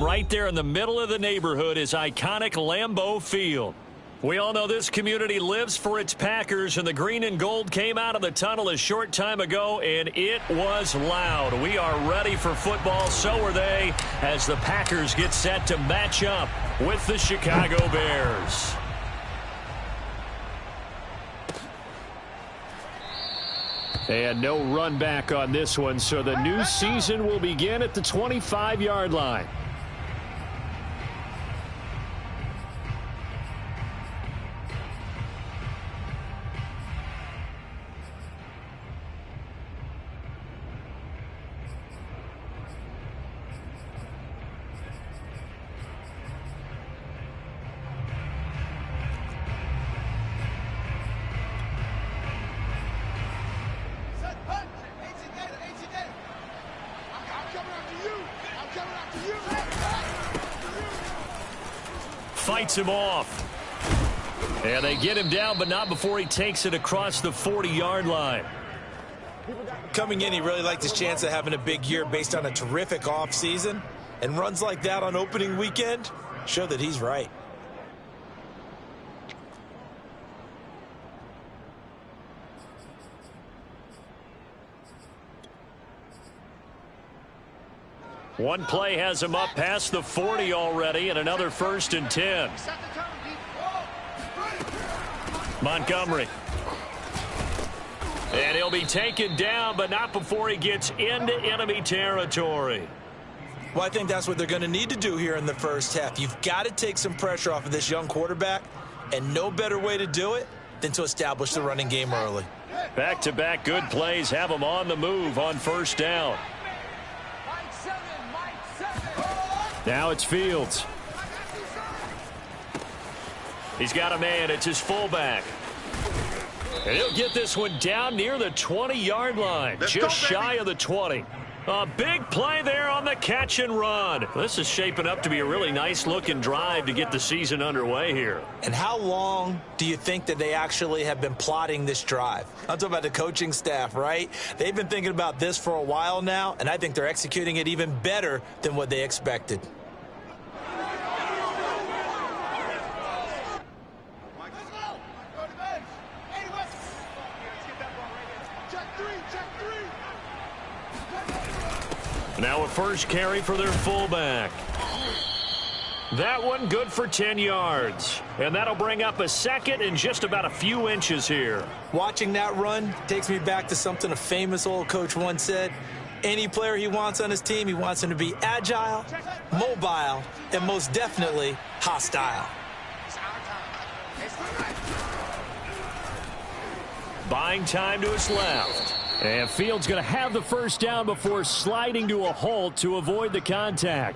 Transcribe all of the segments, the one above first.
right there in the middle of the neighborhood is iconic Lambeau Field. We all know this community lives for its Packers, and the green and gold came out of the tunnel a short time ago, and it was loud. We are ready for football, so are they, as the Packers get set to match up with the Chicago Bears. And no run back on this one, so the new season will begin at the 25-yard line. Fights him off. And they get him down, but not before he takes it across the 40-yard line. Coming in, he really liked his chance of having a big year based on a terrific offseason. And runs like that on opening weekend show that he's right. One play has him up past the 40 already, and another 1st and 10. Montgomery. And he'll be taken down, but not before he gets into enemy territory. Well, I think that's what they're going to need to do here in the first half. You've got to take some pressure off of this young quarterback, and no better way to do it than to establish the running game early. Back-to-back good plays have him on the move on 1st down. Now it's Fields. He's got a man. It's his fullback. And he'll get this one down near the 20-yard line. Just shy of the 20. A big play there on the catch and run. This is shaping up to be a really nice-looking drive to get the season underway here. And how long do you think that they actually have been plotting this drive? I'm talking about the coaching staff, right? They've been thinking about this for a while now, and I think they're executing it even better than what they expected. Now a first carry for their fullback. That one good for 10 yards. And that'll bring up a second and just about a few inches here. Watching that run takes me back to something a famous old coach once said. Any player he wants on his team, he wants him to be agile, mobile, and most definitely hostile. Buying time to his left. And Fields going to have the first down before sliding to a halt to avoid the contact.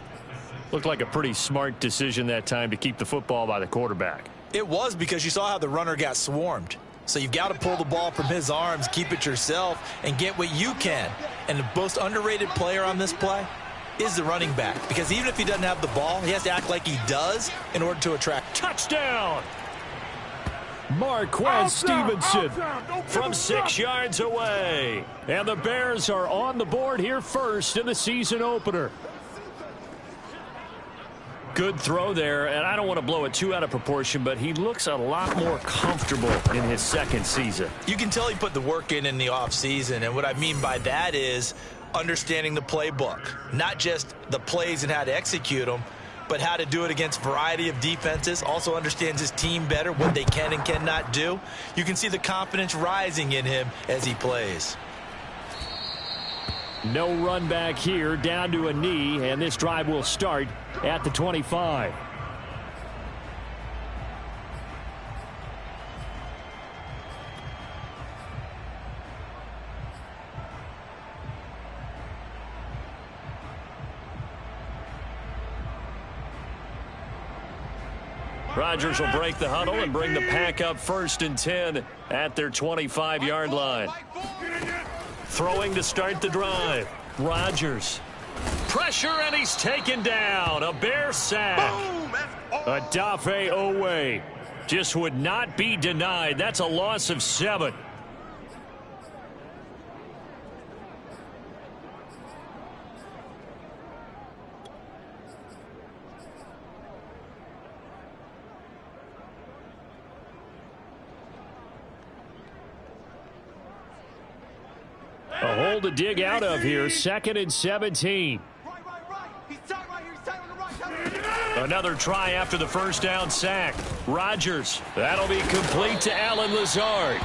Looked like a pretty smart decision that time to keep the football by the quarterback. It was, because you saw how the runner got swarmed. So you've got to pull the ball from his arms, keep it yourself, and get what you can. And the most underrated player on this play is the running back. Because even if he doesn't have the ball, he has to act like he does in order to attract. Touchdown! Marquez Stevenson from 6 yards away. And the Bears are on the board here first in the season opener. Good throw there, and I don't want to blow it too out of proportion, but he looks a lot more comfortable in his second season. You can tell he put the work in the offseason, and what I mean by that is understanding the playbook. Not just the plays and how to execute them, but how to do it against a variety of defenses. Also understands his team better, what they can and cannot do. You can see the confidence rising in him as he plays. No run back here, down to a knee, and this drive will start at the 25. Rodgers will break the huddle and bring the pack up 1st and 10 at their 25-yard line. Throwing to start the drive. Rodgers. Pressure, and he's taken down. A Bear sack. Odafe Owe just would not be denied. That's a loss of 7. to dig out of here. 2nd and 17. Another try after the first down sack. Rodgers. That'll be complete to Allen Lazard.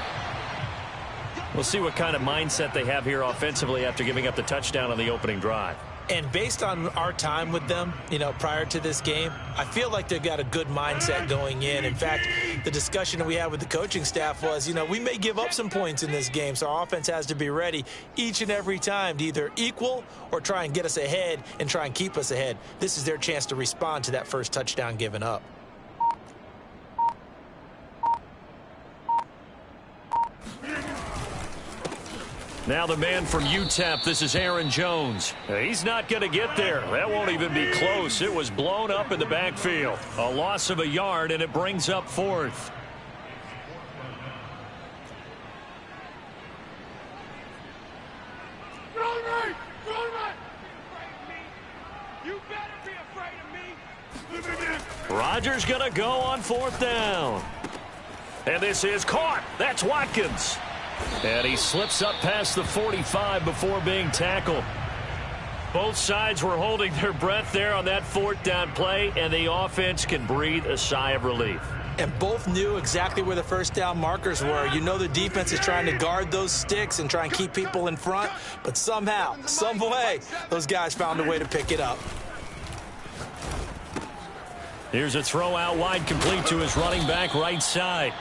We'll see what kind of mindset they have here offensively after giving up the touchdown on the opening drive. And based on our time with them, prior to this game, I feel like they've got a good mindset going in. In fact, the discussion that we had with the coaching staff was, we may give up some points in this game, so our offense has to be ready each and every time to either equal or try and get us ahead and try and keep us ahead. This is their chance to respond to that first touchdown given up. Now the man from UTEP, this is Aaron Jones. He's not going to get there. That won't even be close. It was blown up in the backfield. A loss of a yard, and it brings up 4th. Rodgers going to go on 4th down. And this is caught. That's Watkins. And he slips up past the 45 before being tackled. Both sides were holding their breath there on that 4th down play, and the offense can breathe a sigh of relief. And both knew exactly where the first down markers were. The defense is trying to guard those sticks and try and keep people in front, but somehow, some way, those guys found a way to pick it up. Here's a throw out wide, complete to his running back right side.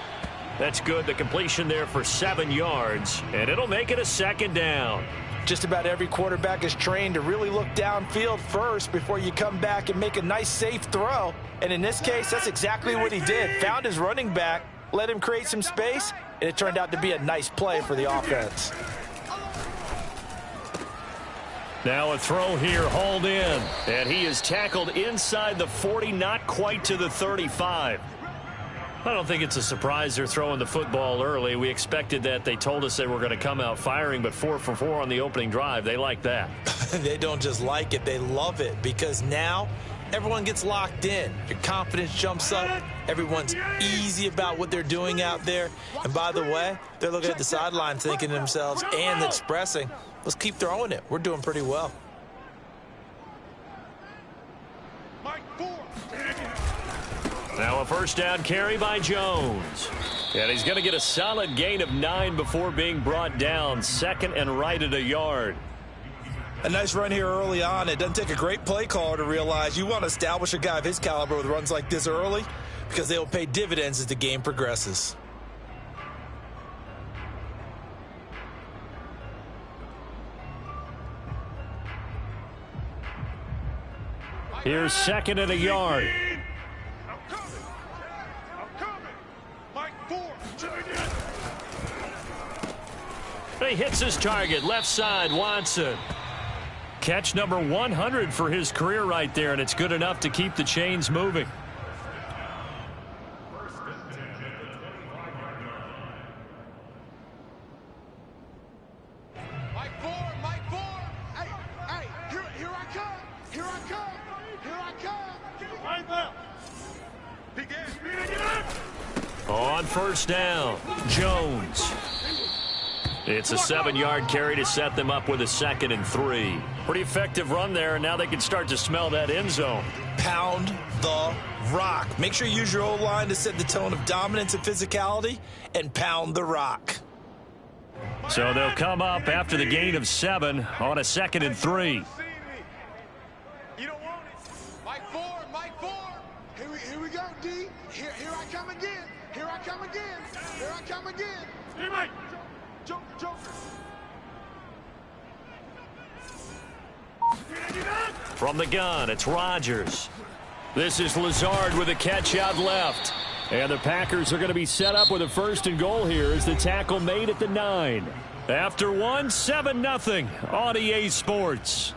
That's good. The completion there for 7 yards, and it'll make it a 2nd down. Just about every quarterback is trained to really look downfield first before you come back and make a nice, safe throw. And in this case, that's exactly what he did. Found his running back, let him create some space, and it turned out to be a nice play for the offense. Now a throw here, hauled in, and he is tackled inside the 40, not quite to the 35. I don't think it's a surprise they're throwing the football early. We expected that. They told us they were going to come out firing, but 4 for 4 on the opening drive. They like that. They don't just like it, they love it, because now everyone gets locked in. Your confidence jumps up. Everyone's easy about what they're doing out there. And by the way, they're looking at the sideline thinking to themselves and expressing, let's keep throwing it. We're doing pretty well. Now a first down carry by Jones. And he's going to get a solid gain of 9 before being brought down. 2nd and right at a yard. A nice run here early on. It doesn't take a great play caller to realize you want to establish a guy of his caliber with runs like this early, because they will pay dividends as the game progresses. Here's 2nd and a yard. He hits his target, left side, Watson. Catch number 100 for his career right there, and it's good enough to keep the chains moving. Mike 4. Hey, here I come. Here I come. On first down, Jones. It's a 7-yard carry to set them up with a 2nd and 3. Pretty effective run there, and now they can start to smell that end zone. Pound the rock. Make sure you use your O-line to set the tone of dominance and physicality, and pound the rock. So they'll come up after the gain of 7 on a 2nd and 3. You don't want it. Mike 4. Here we go, D. Here I come again. Here I come again. Hey, Mike. Joker. From the gun, it's Rodgers. This is Lazard with a catch out left. And the Packers are going to be set up with a 1st and goal here as the tackle made at the 9. After 1, 7-0 on EA Sports.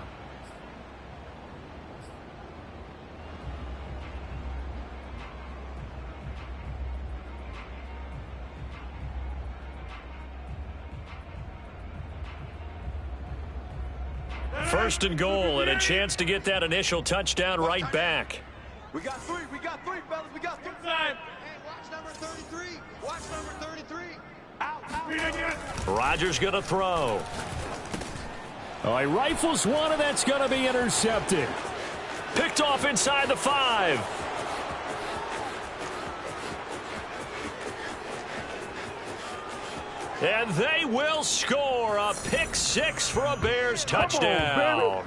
First and goal, and a chance to get that initial touchdown right back. We got three, fellas. We got 3. Hey, watch number 33. Out. Rodgers going to throw. Oh, he rifles one, and that's going to be intercepted. Picked off inside the 5. And they will score a pick 6 for a Bears touchdown.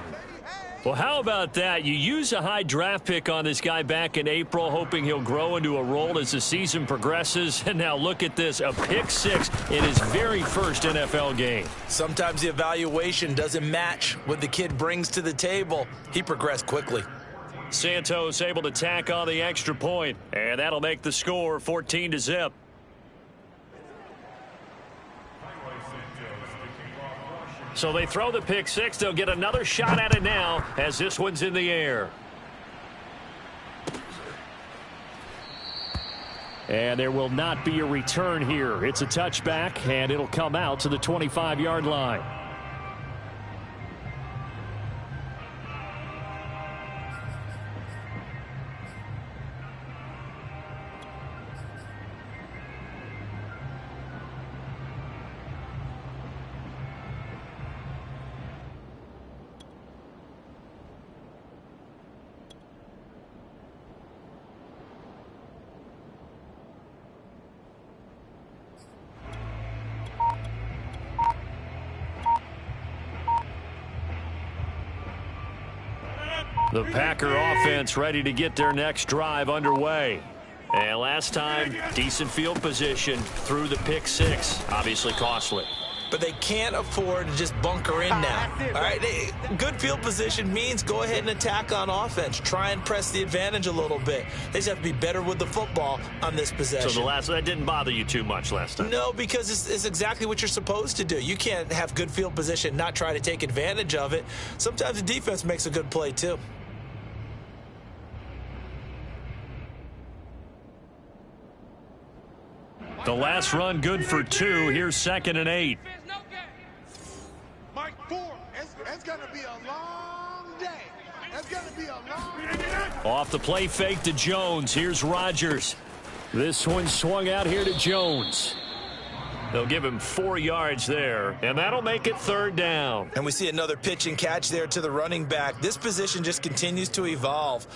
Well, how about that? You use a high draft pick on this guy back in April, hoping he'll grow into a role as the season progresses. And now look at this, a pick 6 in his very first NFL game. Sometimes the evaluation doesn't match what the kid brings to the table. He progressed quickly. Santos able to tack on the extra point, and that'll make the score 14-0. So they throw the pick 6. They'll get another shot at it now as this one's in the air. And there will not be a return here. It's a touchback, and it'll come out to the 25-yard line. The Packer offense ready to get their next drive underway. And last time, decent field position through the pick 6. Obviously costly. But they can't afford to just bunker in now. All right, good field position means go ahead and attack on offense. Try and press the advantage a little bit. They just have to be better with the football on this possession. So that didn't bother you too much last time? No, because it's exactly what you're supposed to do. You can't have good field position, not try to take advantage of it. Sometimes the defense makes a good play too. The last run good for 2. Here's 2nd and 8. Mike 4. It's going to be a long day. It's going to be a long day. Off the play fake to Jones. Here's Rodgers. This one swung out here to Jones. They'll give him 4 yards there, and that'll make it 3rd down. And we see another pitch and catch there to the running back. This position just continues to evolve.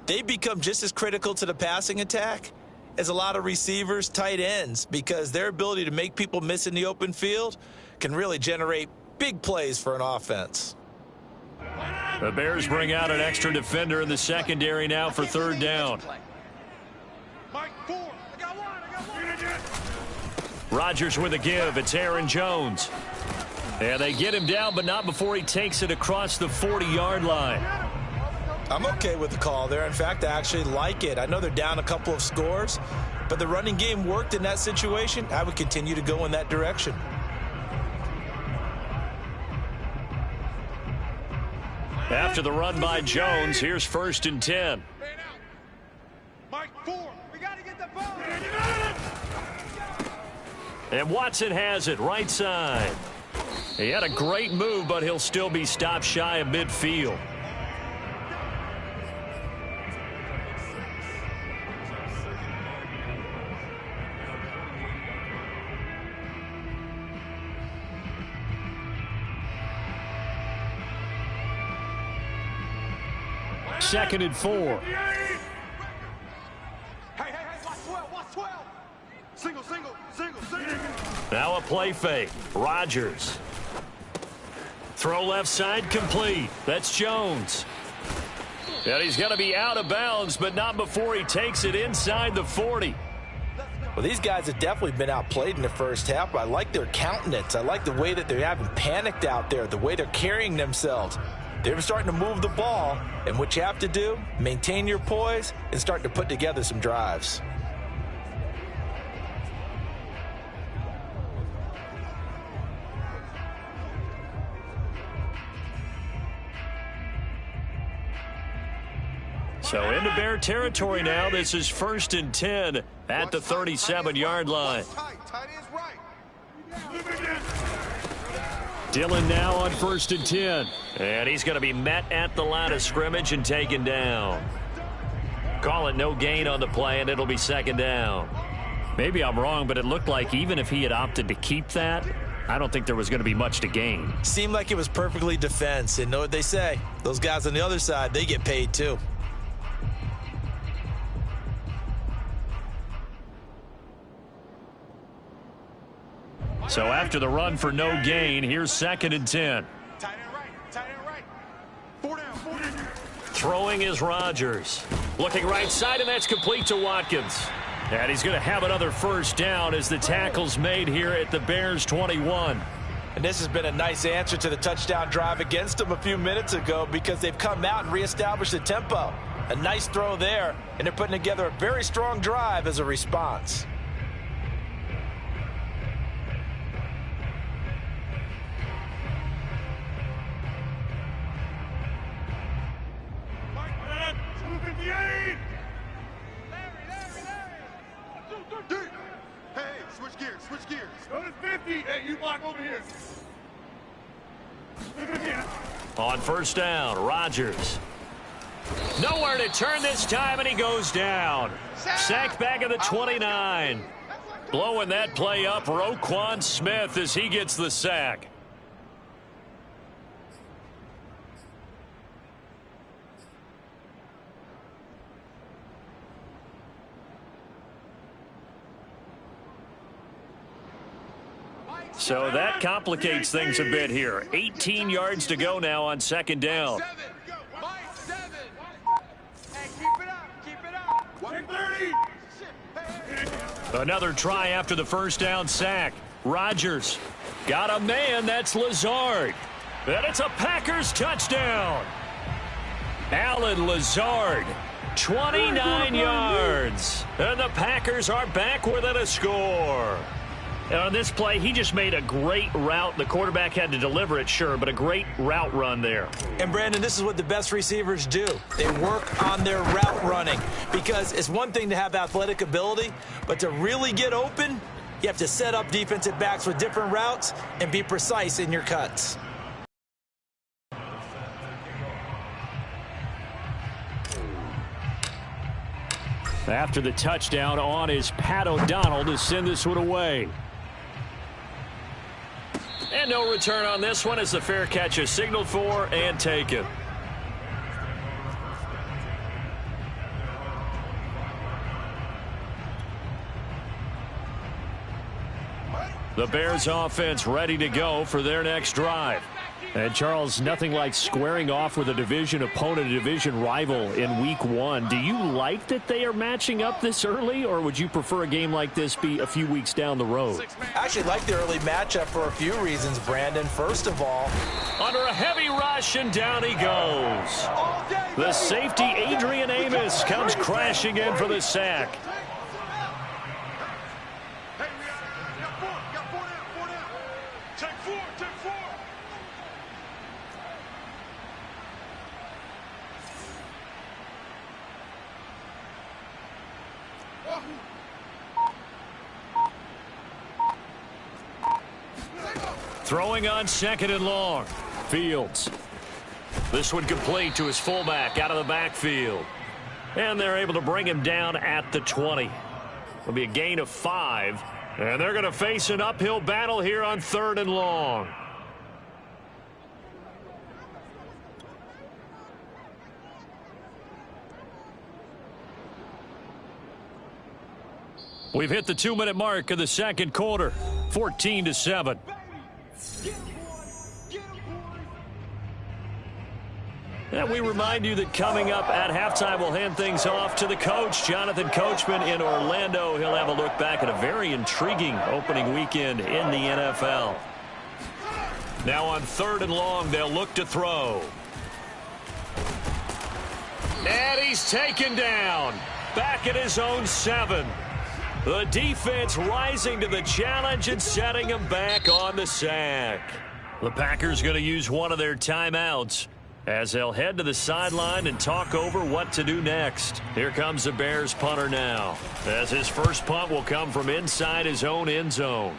They become just as critical to the passing attack as a lot of receivers, tight ends, because their ability to make people miss in the open field can really generate big plays for an offense. The Bears bring out an extra defender in the secondary now for 3rd down. Mike 4. I got one. Rodgers with a give. It's Aaron Jones. And they get him down, but not before he takes it across the 40-yard line. I'm okay with the call there. In fact, I actually like it. I know they're down a couple of scores, but the running game worked in that situation. I would continue to go in that direction. After the run by Jones, here's 1st and 10. Mike 4. We got to get the ball. And Watson has it right side. He had a great move, but he'll still be stopped shy of midfield. Second and 4. Hey, watch 12. Single. Now a play fake. Rodgers. Throw left side complete. That's Jones. And he's going to be out of bounds, but not before he takes it inside the 40. Well, these guys have definitely been outplayed in the first half. I like their countenance. I like the way that they haven't panicked out there, the way they're carrying themselves. They're starting to move the ball, and what you have to do, maintain your poise and start to put together some drives. So into Bear territory now. This is 1st and 10 at the 37-yard line. Tight is right. Dillon now on 1st and 10. And he's going to be met at the line of scrimmage and taken down. Call it no gain on the play, and it'll be 2nd down. Maybe I'm wrong, but it looked like even if he had opted to keep that, I don't think there was going to be much to gain. Seemed like it was perfectly defense. And know what they say? Those guys on the other side, they get paid too. So after the run for no gain, here's 2nd and 10. Tight end right. Tight end right. 4 down. 4 down. Throwing is Rodgers. Looking right side, and that's complete to Watkins. And he's going to have another first down as the tackle's made here at the Bears 21. And this has been a nice answer to the touchdown drive against them a few minutes ago because they've come out and reestablished the tempo. A nice throw there, and they're putting together a very strong drive as a response. Hey, switch gears. Switch gears. Go to 50. Hey, you block over here. On first down, Rodgers. Nowhere to turn this time, and he goes down. Sacked back at the 29. Blowing that play up, Roquan Smith as he gets the sack. So that complicates things a bit here. 18 yards to go now on 2nd down. 7. Mike, 7. Hey, keep it up. Keep it up. 130. Another try after the first down sack. Rodgers got a man. That's Lazard. And it's a Packers touchdown. Alan Lazard, 29 yards. And the Packers are back within a score. And on this play, he just made a great route. The quarterback had to deliver it, sure, but a great route run there. And, Brandon, this is what the best receivers do. They work on their route running because it's one thing to have athletic ability, but to really get open, you have to set up defensive backs with different routes and be precise in your cuts. After the touchdown, on is Pat O'Donnell to send this one away. And no return on this one as the fair catch is signaled for and taken. The Bears offense ready to go for their next drive. And, Charles, nothing like squaring off with a division opponent, a division rival in Week 1. Do you like that they are matching up this early, or would you prefer a game like this be a few weeks down the road? I actually like the early matchup for a few reasons, Brandon. First of all, under a heavy rush, and down he goes. The safety, Adrian Amos, comes crashing in for the sack. Throwing on 2nd and long. Fields. This one complete to his fullback out of the backfield. And they're able to bring him down at the 20. It'll be a gain of 5. And they're going to face an uphill battle here on 3rd and long. We've hit the 2-minute mark of the second quarter. 14-7. And we remind you that coming up at halftime, we'll hand things off to the coach, Jonathan Coachman in Orlando. He'll have a look back at a very intriguing opening weekend in the NFL. Now on 3rd and long, they'll look to throw. And he's taken down. Back at his own 7. The defense rising to the challenge and setting him back on the sack. The Packers going to use one of their timeouts as they'll head to the sideline and talk over what to do next. Here comes the Bears punter now, as his first punt will come from inside his own end zone.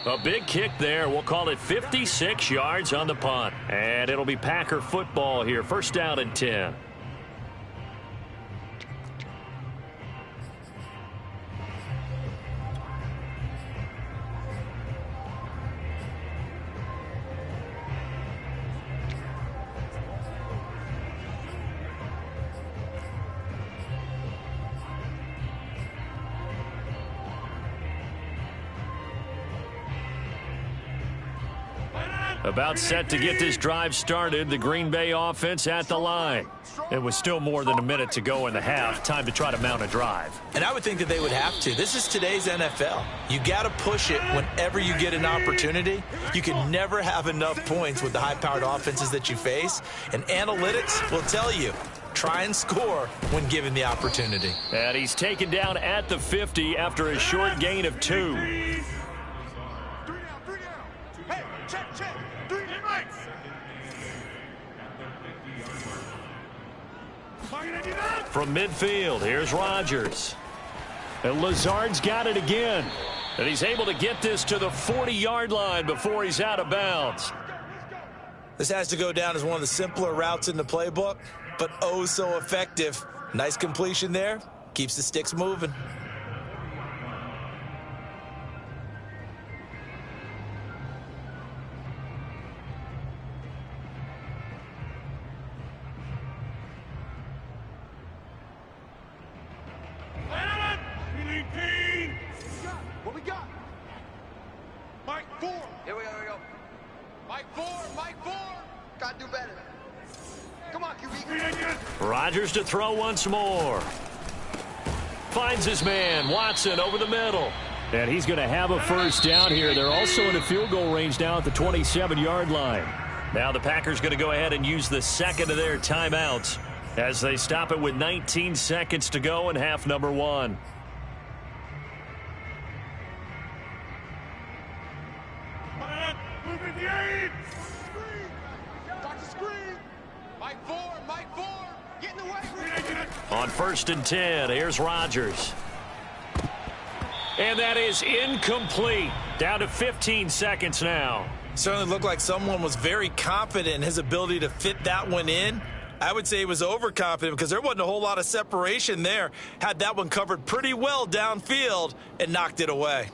A big kick there. We'll call it 56 yards on the punt. And it'll be Packer football here. First down and 10. About set to get this drive started. The Green Bay offense at the line. It was still more than a minute to go in the half. Time to try to mount a drive. And I would think that they would have to. This is today's NFL. You got to push it whenever you get an opportunity. You can never have enough points with the high-powered offenses that you face. And analytics will tell you, try and score when given the opportunity. And he's taken down at the 50 after a short gain of 2. Hey, check. 3 mics. From midfield, here's Rodgers. And Lazard's got it again. And he's able to get this to the 40-yard line before he's out of bounds. This has to go down as one of the simpler routes in the playbook, but oh so effective. Nice completion there. Keeps the sticks moving. What we got? Mike 4. Here we go. Mike 4. Gotta do better. Come on, QB. Rodgers to throw once more. Finds his man, Watson, over the middle. And he's going to have a first down here. They're also in a field goal range now at the 27-yard line. Now the Packers going to go ahead and use the second of their timeouts as they stop it with 19 seconds to go in half number 1. Mike 4. Get in the way. On 1st and 10, here's Rodgers. And that is incomplete. Down to 15 seconds now. Certainly looked like someone was very confident in his ability to fit that one in. I would say he was overconfident because there wasn't a whole lot of separation there. Had that one covered pretty well downfield and knocked it away.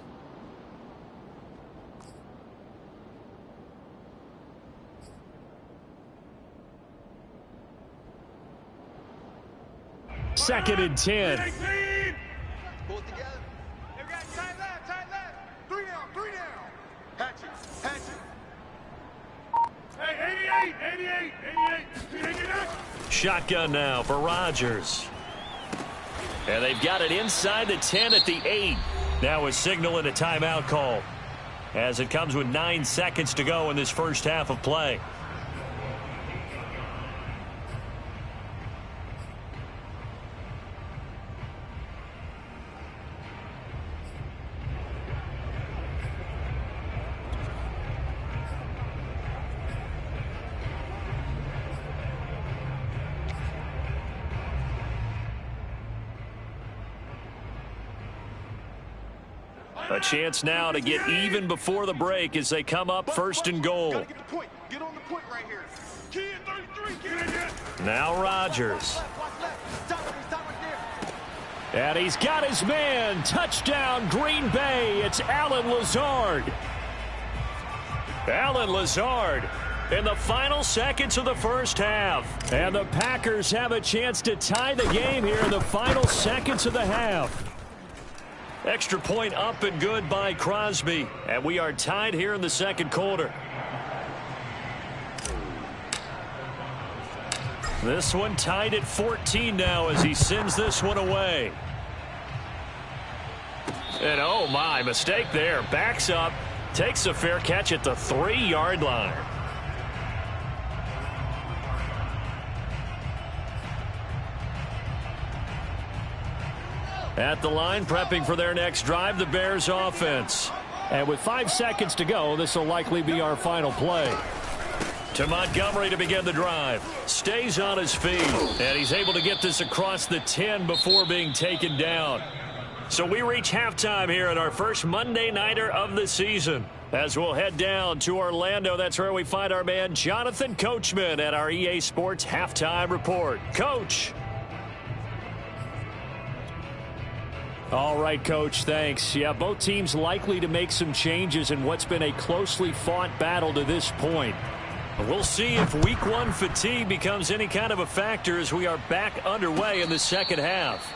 Second and 10. Pull it together. Hey, we got tight left. 3 down. Hatchet. Hey, 88. Shotgun now for Rodgers. And they've got it inside the 10 at the 8. Now a signal and a timeout call as it comes with 9 seconds to go in this first half of play. A chance now to get even before the break as they come up 1st and goal. Gotta get the point. Get on the point right here. Key in 33. Get in there. Now Rodgers. Stop right there. And he's got his man. Touchdown, Green Bay. It's Allen Lazard. Allen Lazard in the final seconds of the first half. And the Packers have a chance to tie the game here in the final seconds of the half. Extra point up and good by Crosby. And we are tied here in the second quarter. This one tied at 14 now as he sends this one away. And oh my, mistake there. Backs up, takes a fair catch at the 3-yard line. At the line, prepping for their next drive, the Bears offense. And with 5 seconds to go, this will likely be our final play. To Montgomery to begin the drive. Stays on his feet. And he's able to get this across the 10 before being taken down. So we reach halftime here at our first Monday Nighter of the season. As we'll head down to Orlando, that's where we find our man Jonathan Coachman at our EA Sports Halftime Report. Coach. All right, Coach, thanks. Yeah, both teams likely to make some changes in what's been a closely fought battle to this point. We'll see if Week 1 fatigue becomes any kind of a factor as we are back underway in the second half.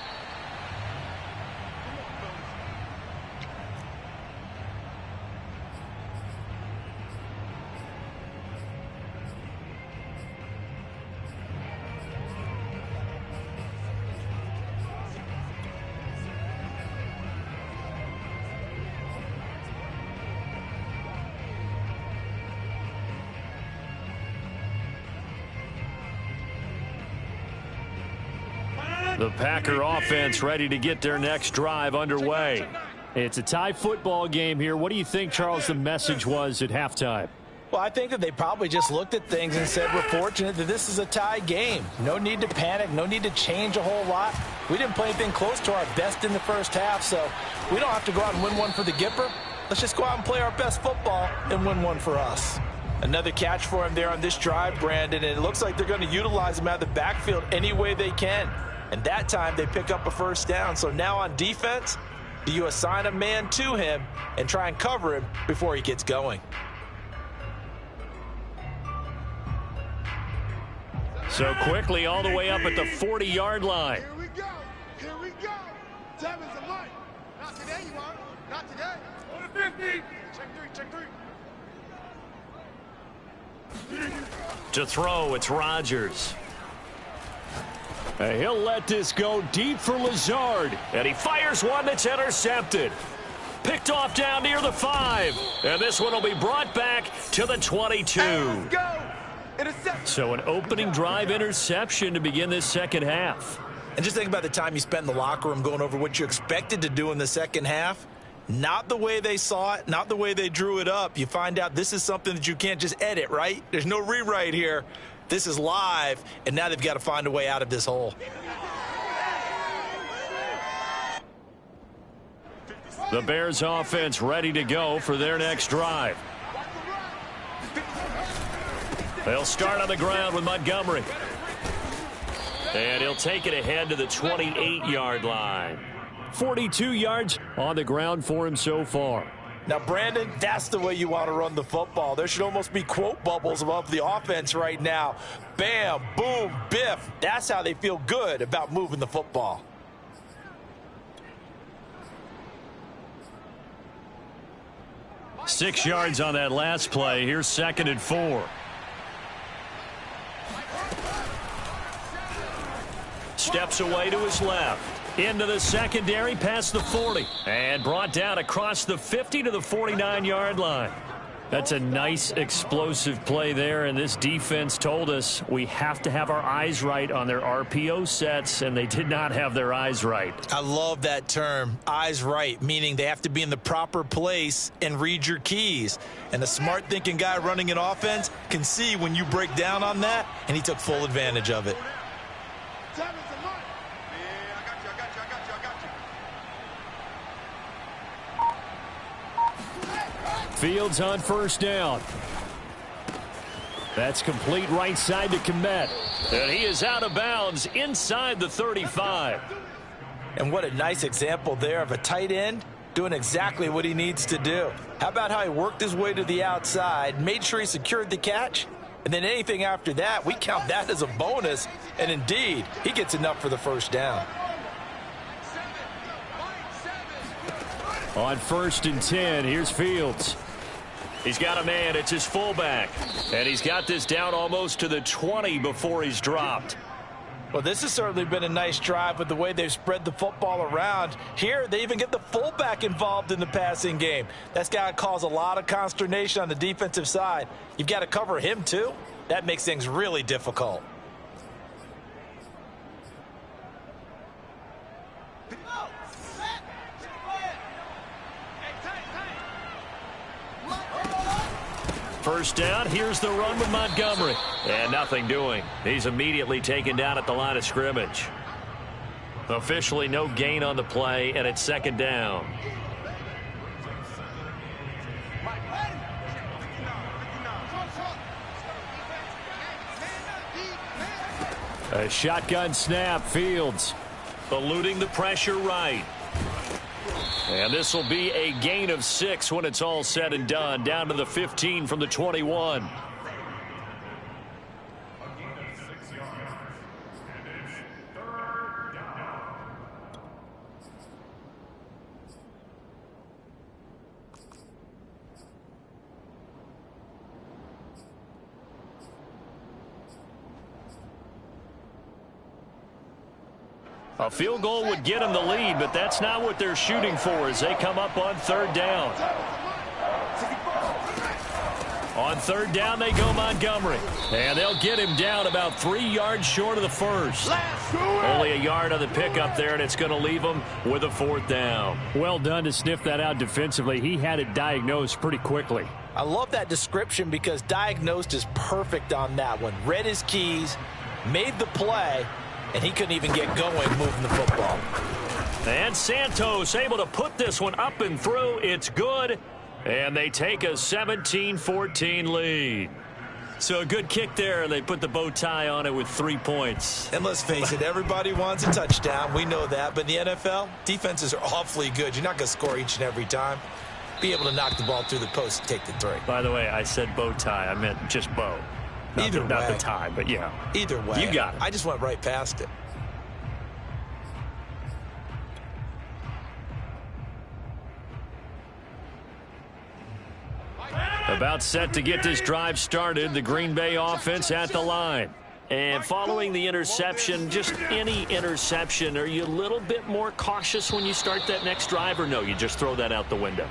The Packer offense ready to get their next drive underway. It's a tie football game here. What do you think, Charles, the message was at halftime? Well, I think that they probably just looked at things and said, we're fortunate that this is a tie game. No need to panic. No need to change a whole lot. We didn't play anything close to our best in the first half, so we don't have to go out and win one for the Gipper. Let's just go out and play our best football and win one for us. Another catch for him there on this drive, Brandon, and it looks like they're going to utilize him out of the backfield any way they can. And that time they pick up a first down. So now on defense, do you assign a man to him and try and cover him before he gets going? So quickly all the way up at the 40-yard line. Here we go. Here we go. Devin's a Mike. Not today, you are. Not today. On the 50. Check three. Check three. To throw, it's Rodgers. He'll let this go deep for Lazard. And he fires one that's intercepted. Picked off down near the 5. And this one will be brought back to the 22. Let's go. Interception. So an opening drive interception to begin this second half. And just think about the time you spent in the locker room going over what you expected to do in the second half. Not the way they saw it, not the way they drew it up. You find out this is something that you can't just edit, right? There's no rewrite here. This is live, and now they've got to find a way out of this hole. The Bears offense ready to go for their next drive. They'll start on the ground with Montgomery. And he'll take it ahead to the 28-yard line. 42 yards on the ground for him so far. Now, Brandon, that's the way you want to run the football. There should almost be quote bubbles above the offense right now. Bam, boom, biff. That's how they feel good about moving the football. Six yards on that last play. Here's 2nd and 4. Steps away to his left. Into the secondary, past the 40. And brought down across the 50 to the 49-yard line. That's a nice explosive play there, and this defense told us we have to have our eyes right on their RPO sets, and they did not have their eyes right. I love that term, eyes right, meaning they have to be in the proper place and read your keys. And a smart thinking guy running an offense can see when you break down on that, and he took full advantage of it. Fields on first down. That's complete right side to Komet. And he is out of bounds inside the 35. And what a nice example there of a tight end doing exactly what he needs to do. How about how he worked his way to the outside, made sure he secured the catch, and then anything after that, we count that as a bonus. And indeed, he gets enough for the first down. On 1st and 10, here's Fields. He's got a man. It's his fullback. And he's got this down almost to the 20 before he's dropped. Well, this has certainly been a nice drive with the way they've spread the football around. Here, they even get the fullback involved in the passing game. That's got to cause a lot of consternation on the defensive side. You've got to cover him, too. That makes things really difficult. First down, here's the run with Montgomery. And nothing doing. He's immediately taken down at the line of scrimmage. Officially no gain on the play, and it's 2nd down. A shotgun snap, Fields. Eluding the pressure right. And this will be a gain of 6 when it's all said and done. Down to the 15 from the 21. A field goal would get them the lead, but that's not what they're shooting for as they come up on 3rd down. On third down, they go Montgomery. And they'll get him down about 3 yards short of the first. Only a yard on the pickup there, and it's going to leave him with a 4th down. Well done to sniff that out defensively. He had it diagnosed pretty quickly. I love that description because diagnosed is perfect on that one. Read his keys, made the play, and he couldn't even get going moving the football. And Santos able to put this one up and through. It's good. And they take a 17-14 lead. So a good kick there, and they put the bow tie on it with 3 points. And let's face it, everybody wants a touchdown. We know that. But in the NFL, defenses are awfully good. You're not going to score each and every time. Be able to knock the ball through the post and take the 3. By the way, I said bow tie. I meant just bow. Not the tie, but yeah. Either way. You got it. I just went right past it. About set to get this drive started, the Green Bay offense at the line. And following the interception, just any interception, are you a little bit more cautious when you start that next drive, or no, you just throw that out the window?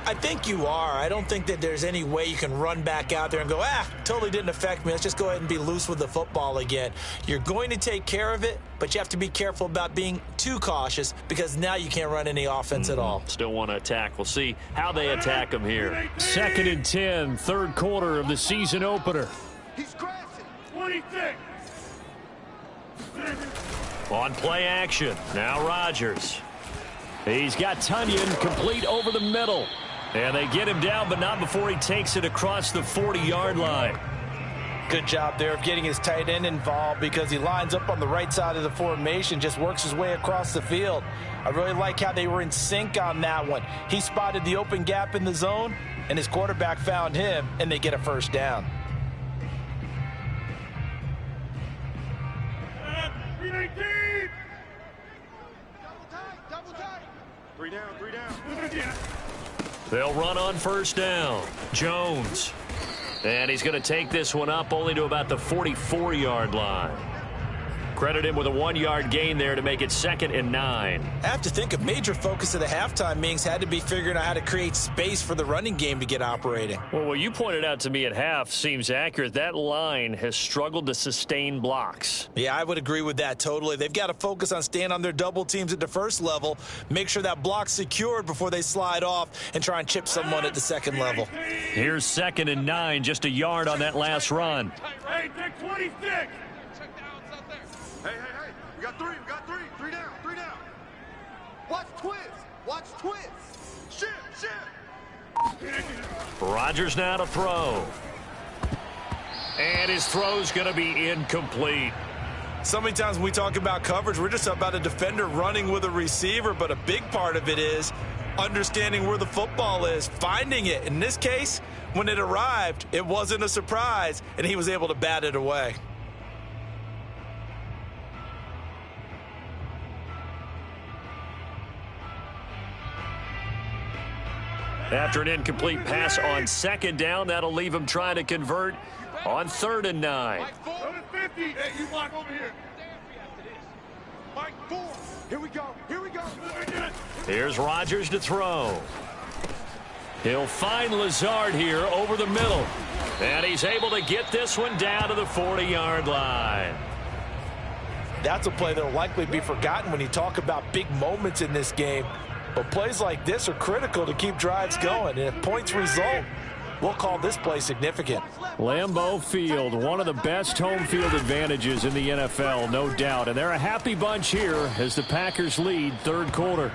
I think you are. I don't think that there's any way you can run back out there and go, totally didn't affect me. Let's just go ahead and be loose with the football again. You're going to take care of it, but you have to be careful about being too cautious because now you can't run any offense at all. Still want to attack. We'll see how they attack them here. 2nd and 10, third quarter of the season opener. He's crashing. 26. On play action, now Rodgers. He's got Tunyon complete over the middle. And they get him down, but not before he takes it across the 40-yard line. Good job there of getting his tight end involved because he lines up on the right side of the formation, just works his way across the field. I really like how they were in sync on that one. He spotted the open gap in the zone, and his quarterback found him, and they get a 1st down. 319. Double tight. 3 down, 3 down. They'll run on 1st down. Jones. And he's going to take this one up only to about the 44-yard line. Credit him with a 1-yard gain there to make it 2nd and 9. I have to think a major focus of the halftime meetings had to be figuring out how to create space for the running game to get operating. Well, what you pointed out to me at half seems accurate. That line has struggled to sustain blocks. Yeah, I would agree with that totally. They've got to focus on staying on their double teams at the first level, make sure that block's secured before they slide off and try and chip someone at the second level. Here's 2nd and 9, just a yard on that last run. Hey, take 26. Hey. We got 3. 3 down. 3 down. Watch twist. Shit. Rodgers now to throw. And his throw's going to be incomplete. So many times when we talk about coverage, we're just about a defender running with a receiver, but a big part of it is understanding where the football is, finding it. In this case, when it arrived, it wasn't a surprise, and he was able to bat it away. After an incomplete pass on 2nd down, that'll leave him trying to convert on 3rd and 9. Mike 4. 50. Hey, you block over here. Mike 4. Here we go. Here's Rodgers to throw. He'll find Lazard here over the middle. And he's able to get this one down to the 40-yard line. That's a play that will likely be forgotten when you talk about big moments in this game. But plays like this are critical to keep drives going. And if points result, we'll call this play significant. Lambeau Field, one of the best home field advantages in the NFL, no doubt. And they're a happy bunch here as the Packers lead 3rd quarter.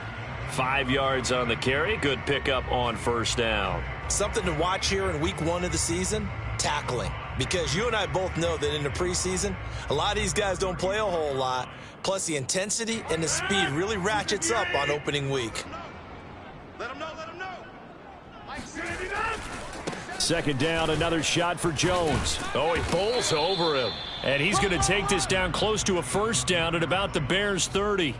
5 yards on the carry. Good pickup on 1st down. Something to watch here in week 1 of the season, tackling. Because you and I both know that in the preseason, a lot of these guys don't play a whole lot. Plus, the intensity and the speed really ratchets up on opening week. Let him know. 2nd down, another shot for Jones. Oh, he bowls over him. And he's going to take this down close to a 1st down at about the Bears' 30.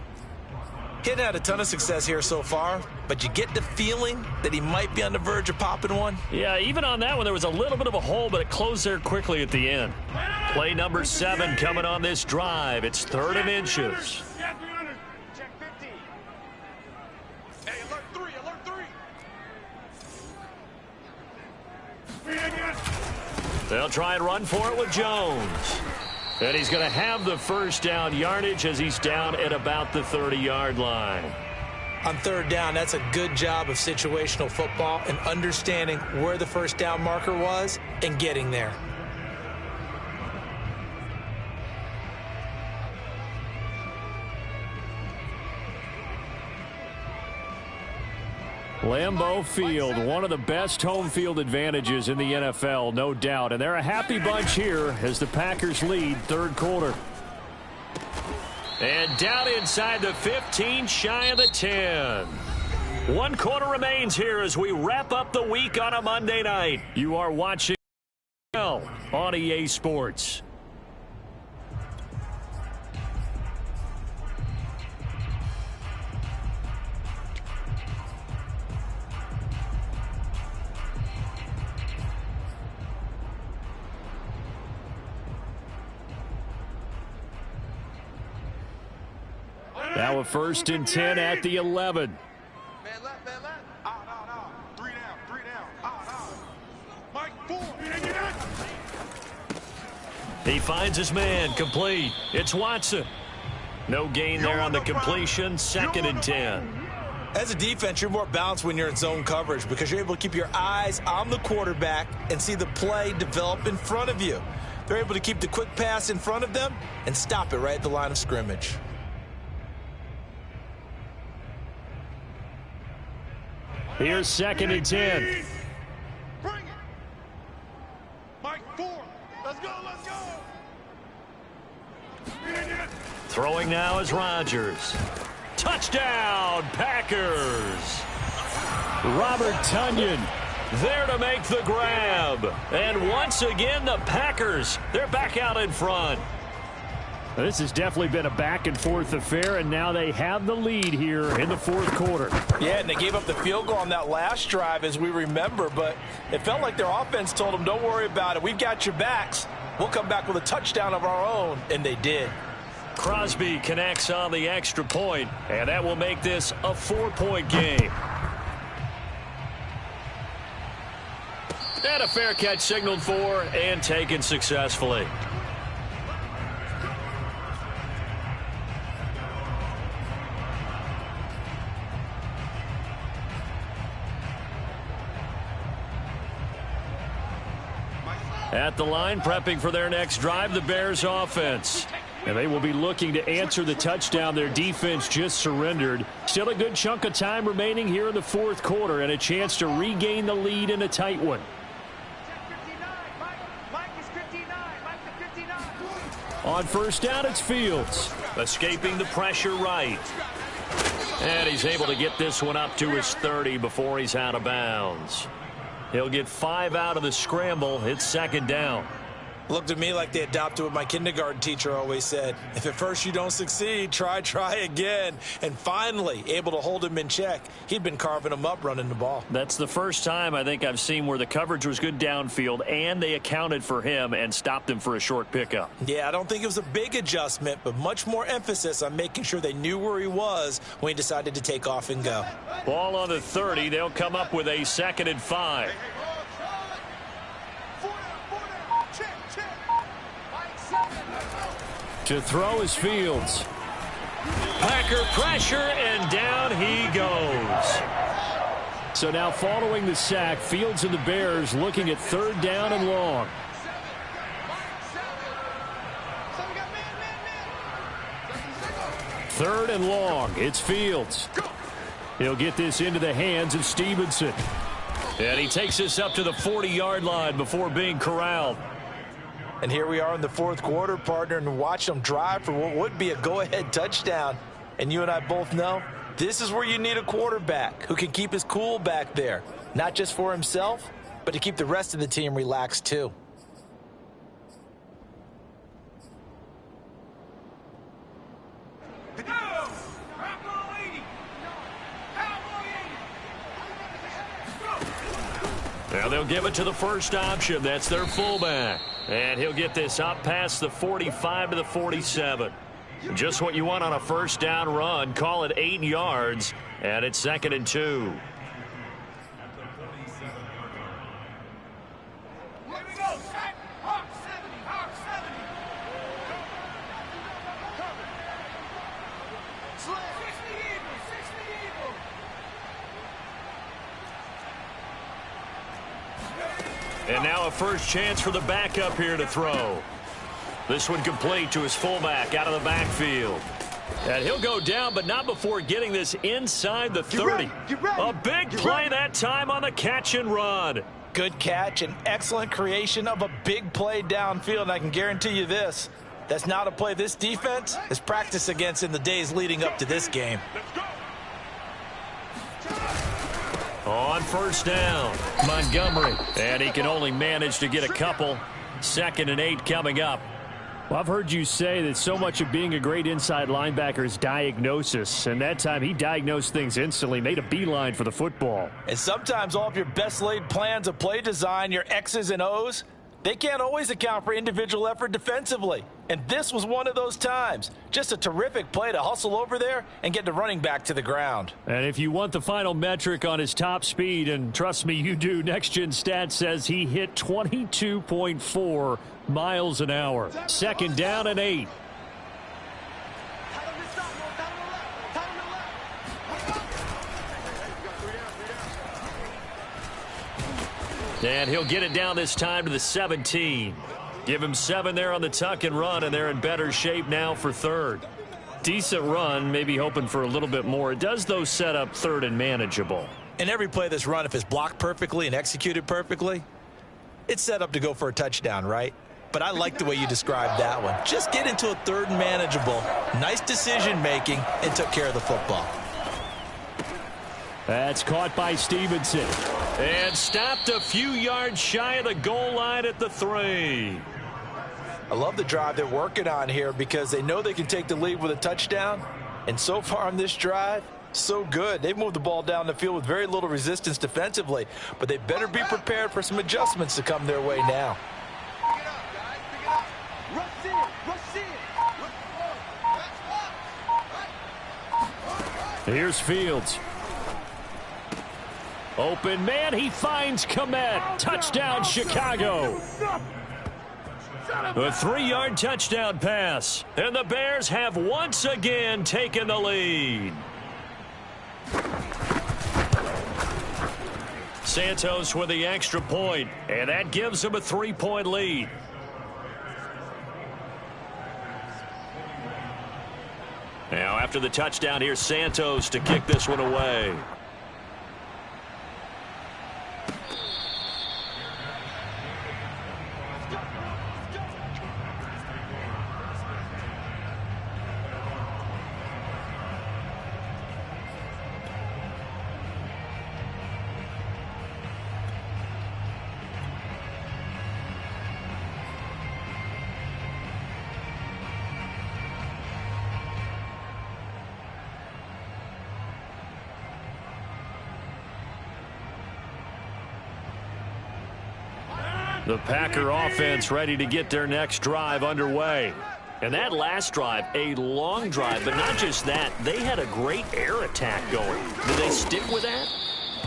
He hadn't had a ton of success here so far, but you get the feeling that he might be on the verge of popping one. Yeah, even on that one, there was a little bit of a hole, but it closed there quickly at the end. Play number 7 coming on this drive. It's 3rd and inches. Check 50. Hey, alert 3. 3 again. They'll try and run for it with Jones. And he's going to have the first down yardage as he's down at about the 30-yard line. On third down, that's a good job of situational football and understanding where the first down marker was and getting there. Lambeau Field, one of the best home field advantages in the NFL, no doubt. And they're a happy bunch here as the Packers lead third quarter. And down inside the 15, shy of the 10. 1 quarter remains here as we wrap up the week on a Monday night. You are watching on EA Sports. Now a 1st and 10 at the 11. Man left, man left. No. 3 down. Mike, 4. He finds his man, complete. It's Watson. No gain there on the completion, 2nd and 10. As a defense, you're more balanced when you're in zone coverage because you're able to keep your eyes on the quarterback and see the play develop in front of you. They're able to keep the quick pass in front of them and stop it right at the line of scrimmage. Here's 2nd and 10. Bring it. Mike, 4. Let's go. Throwing now is Rodgers. Touchdown, Packers. Robert Tonyan there to make the grab. And once again, the Packers, they're back out in front. This has definitely been a back-and-forth affair, and now they have the lead here in the fourth quarter. Yeah, and they gave up the field goal on that last drive, as we remember, but it felt like their offense told them, don't worry about it. We've got your backs. We'll come back with a touchdown of our own, and they did. Crosby connects on the extra point, and that will make this a 4-point game. And a fair catch signaled for and taken successfully. At the line, prepping for their next drive, the Bears offense. And they will be looking to answer the touchdown their defense just surrendered. Still a good chunk of time remaining here in the fourth quarter and a chance to regain the lead in a tight one. On first down, it's Fields. Escaping the pressure right. And he's able to get this one up to his 30 before he's out of bounds. He'll get 5 out of the scramble. It's 2nd down. Looked to me like they adopted what my kindergarten teacher always said. If at first you don't succeed, try again. And finally, able to hold him in check. He'd been carving him up running the ball. That's the first time I think I've seen where the coverage was good downfield and they accounted for him and stopped him for a short pickup. Yeah, I don't think it was a big adjustment, but much more emphasis on making sure they knew where he was when he decided to take off and go. Ball on the 30. They'll come up with a 2nd and 5. To throw is Fields. Packer pressure, and down he goes. So now following the sack, Fields and the Bears looking at 3rd down and long. Third and long. It's Fields. He'll get this into the hands of Stevenson. And he takes this up to the 40-yard line before being corralled. And here we are in the fourth quarter, partner, and watch them drive for what would be a go-ahead touchdown. And you and I both know this is where you need a quarterback who can keep his cool back there, not just for himself, but to keep the rest of the team relaxed too. Now they'll give it to the first option. That's their fullback. And he'll get this up past the 45 to the 47. Just what you want on a first down run. Call it 8 yards. And it's 2nd and 2. And now a first chance for the backup here to throw. This one complete to his fullback out of the backfield. And he'll go down, but not before getting this inside the 30. Get ready. A big play that time on the catch and run. Good catch and excellent creation of a big play downfield. And I can guarantee you this, that's not a play this defense has practiced against in the days leading up to this game. On first down, Montgomery. And he can only manage to get a couple. 2nd and 8 coming up. Well, I've heard you say that so much of being a great inside linebacker is diagnosis. And that time he diagnosed things instantly, made a beeline for the football. And sometimes all of your best laid plans of play design, your X's and O's, they can't always account for individual effort defensively. And this was one of those times. Just a terrific play to hustle over there and get the running back to the ground. And if you want the final metric on his top speed, and trust me, you do, Next Gen Stats says he hit 22.4 miles an hour. 2nd down and 8. And he'll get it down this time to the 17. Give him 7 there on the tuck and run, and they're in better shape now for 3rd. Decent run, maybe hoping for a little bit more. It does, though, set up 3rd and manageable. And every play that's run, if it's blocked perfectly and executed perfectly, it's set up to go for a touchdown, right? But I like the way you described that one. Just get into a 3rd and manageable. Nice decision-making and took care of the football. That's caught by Stevenson. And stopped a few yards shy of the goal line at the 3. I love the drive they're working on here because they know they can take the lead with a touchdown. And so far on this drive, so good. They've moved the ball down the field with very little resistance defensively. But they better be prepared for some adjustments to come their way now. Here's Fields. Open man, he finds Kmet. Touchdown, Chicago. A 3-yard touchdown pass. And the Bears have once again taken the lead. Santos with the extra point, and that gives them a 3-point lead. Now after the touchdown, here's Santos to kick this one away. The Packer offense ready to get their next drive underway. And that last drive, a long drive, but not just that. They had a great air attack going. Do they stick with that?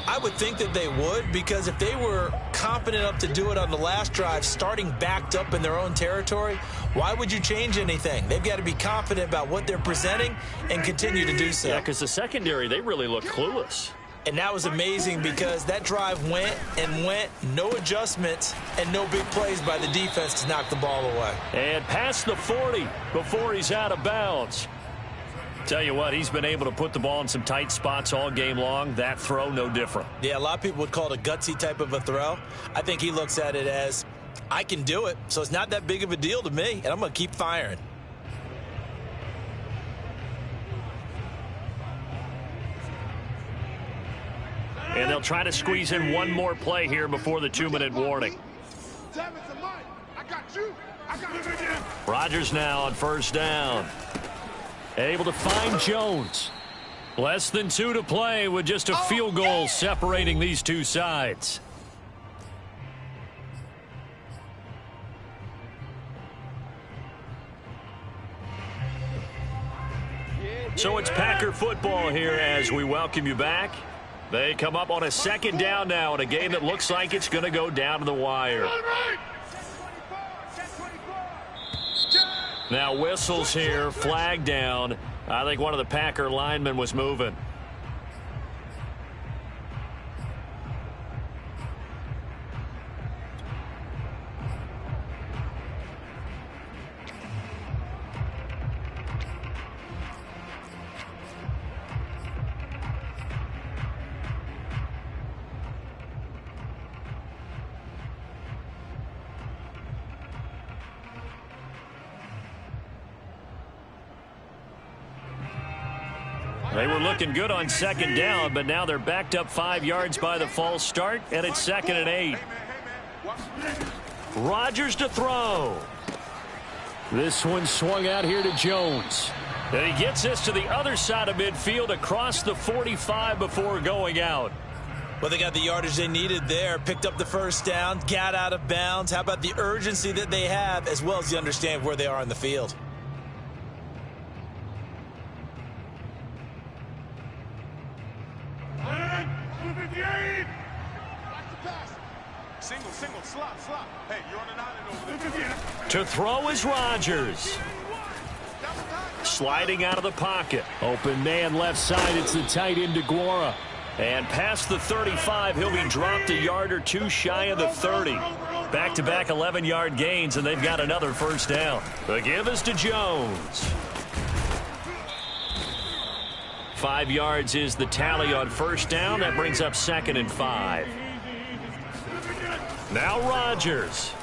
I would think that they would, because if they were confident enough to do it on the last drive, starting backed up in their own territory, why would you change anything? They've got to be confident about what they're presenting and continue to do so. Yeah, because the secondary, they really look clueless. And that was amazing because that drive went and went, no adjustments and no big plays by the defense to knock the ball away. And past the 40 before he's out of bounds. Tell you what, he's been able to put the ball in some tight spots all game long. That throw, no different. Yeah, a lot of people would call it a gutsy type of a throw. I think he looks at it as, I can do it, so it's not that big of a deal to me, and I'm going to keep firing. And they'll try to squeeze in one more play here before the 2-minute warning. Rodgers now on first down. Able to find Jones. Less than 2 to play with just a field goal separating these two sides. So it's Packer football here as we welcome you back. They come up on a second down now in a game that looks like it's going to go down to the wire. Now whistles here, flag down. I think one of the Packer linemen was moving. They were looking good on second down, but now they're backed up 5 yards by the false start, and it's 2nd and 8. Rodgers to throw. This one swung out here to Jones. And he gets this to the other side of midfield across the 45 before going out. Well, they got the yardage they needed there, picked up the first down, got out of bounds. How about the urgency that they have, as well as the understanding of where they are on the field? Single, slot. Hey, you're on an island over there. To throw is Rodgers. Sliding out of the pocket. Open man left side. It's the tight end DeGuara. And past the 35, he'll be dropped a yard or two shy of the 30. Back-to-back 11-yard gains, and they've got another first down. The give is to Jones. 5 yards is the tally on first down. That brings up 2nd and 5. Now Rodgers.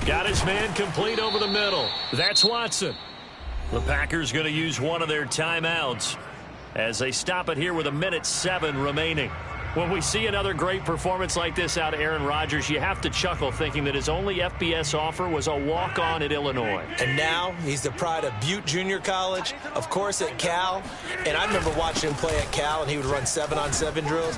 Got his man complete over the middle. That's Watson. The Packers going to use one of their timeouts as they stop it here with 1:07 remaining. When we see another great performance like this out of Aaron Rodgers, you have to chuckle thinking that his only FBS offer was a walk-on at Illinois. And now he's the pride of Butte Junior College, of course at Cal. And I remember watching him play at Cal, and he would run 7-on-7 drills.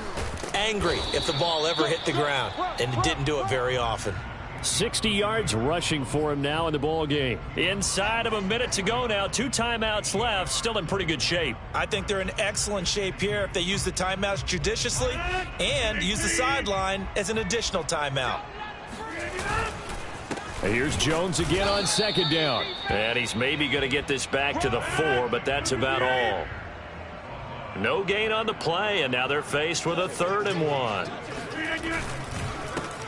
Angry if the ball ever hit the ground, and it didn't do it very often. 60 yards rushing for him now in the ball game. Inside of a minute to go now. 2 timeouts left. Still in pretty good shape. I think they're in excellent shape here if they use the timeouts judiciously and use the sideline as an additional timeout. Here's Jones again on second down. And he's maybe going to get this back to the 4, but that's about all. No gain on the play, and now they're faced with a 3rd and 1.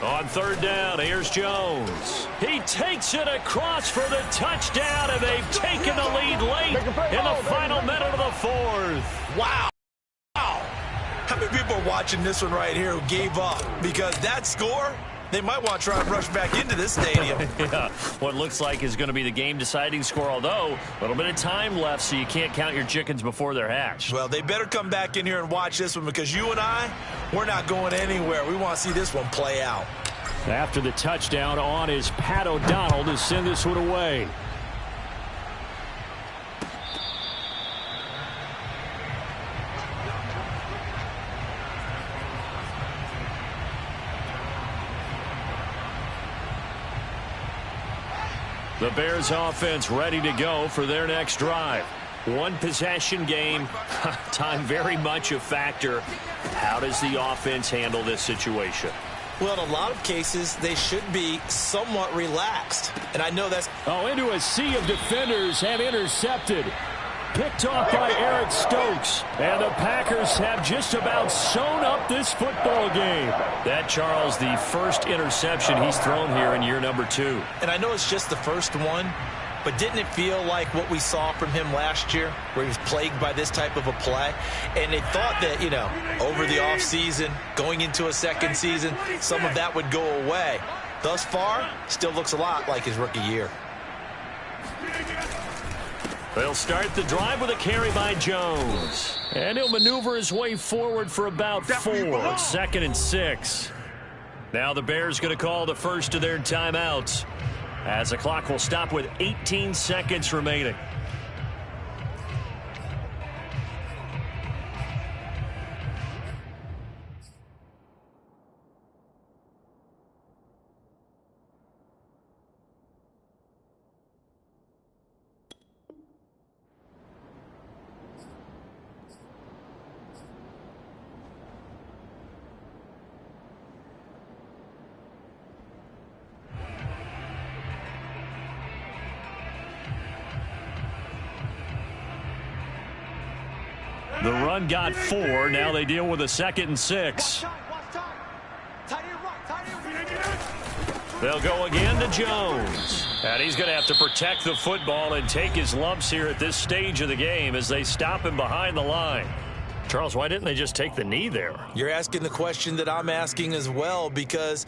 On third down, here's Jones. He takes it across for the touchdown, and they've taken the lead late in the final minute of the 4th. Wow. How many people are watching this one right here who gave up? Because that score, they might want to try and rush back into this stadium. Yeah, what looks like is going to be the game-deciding score, although a little bit of time left, so you can't count your chickens before they're hatched. Well, they better come back in here and watch this one, because you and I, we're not going anywhere. We want to see this one play out. After the touchdown, on is Pat O'Donnell to send this one away. The Bears offense ready to go for their next drive. One possession game, time very much a factor. How does the offense handle this situation? Well, in a lot of cases, they should be somewhat relaxed. And I know that's... into a sea of defenders have intercepted. Picked off by Eric Stokes. And the Packers have just about sewn up this football game. That, Charles, the first interception he's thrown here in year number 2. And I know it's just the first one, but didn't it feel like what we saw from him last year, where he was plagued by this type of a play? And they thought that, over the offseason, going into a second season, some of that would go away. Thus far, still looks a lot like his rookie year. They'll start the drive with a carry by Jones. And he'll maneuver his way forward for about 4. 2nd and 6. Now the Bears going to call the first of their timeouts, as the clock will stop with 18 seconds remaining. The run got 4. Now they deal with a 2nd and 6. They'll go again to Jones. And he's going to have to protect the football and take his lumps here at this stage of the game as they stop him behind the line. Charles, why didn't they just take the knee there? You're asking the question that I'm asking as well, because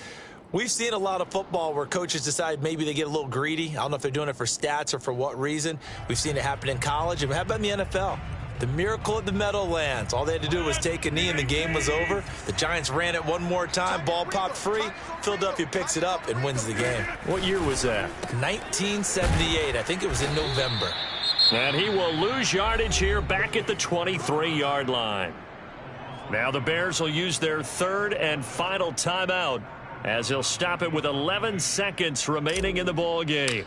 we've seen a lot of football where coaches decide maybe they get a little greedy. I don't know if they're doing it for stats or for what reason. We've seen it happen in college, and how about in the NFL? The miracle at the Meadowlands. All they had to do was take a knee and the game was over. The Giants ran it one more time. Ball popped free. Philadelphia picks it up and wins the game. What year was that? 1978. I think it was in November. And he will lose yardage here back at the 23-yard line. Now the Bears will use their third and final timeout as he'll stop it with 11 seconds remaining in the ball game.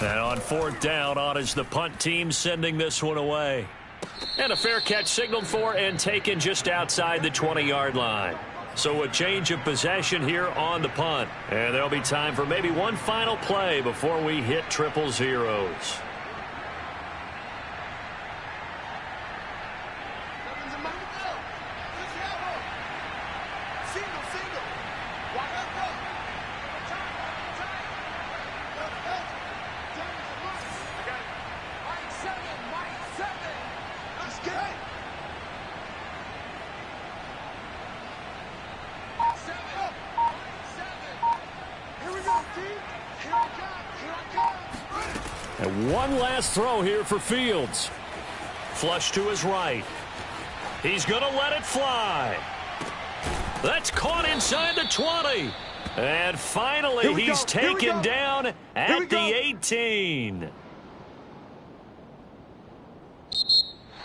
And on fourth down, on is the punt team sending this one away. And a fair catch signaled for and taken just outside the 20-yard line. So a change of possession here on the punt. And there'll be time for maybe one final play before we hit triple zeros. And one last throw here for Fields. Flush to his right. He's going to let it fly. That's caught inside the 20. And finally, he's taken down at the 18.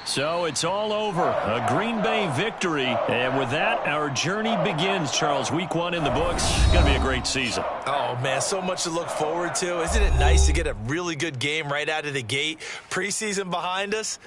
So it's all over. A Green Bay victory. And with that, our journey begins, Charles. Week 1 in the books. Going to be a great season. Oh, man, so much to look forward to. Isn't it nice to get a really good game right out of the gate? Preseason behind us.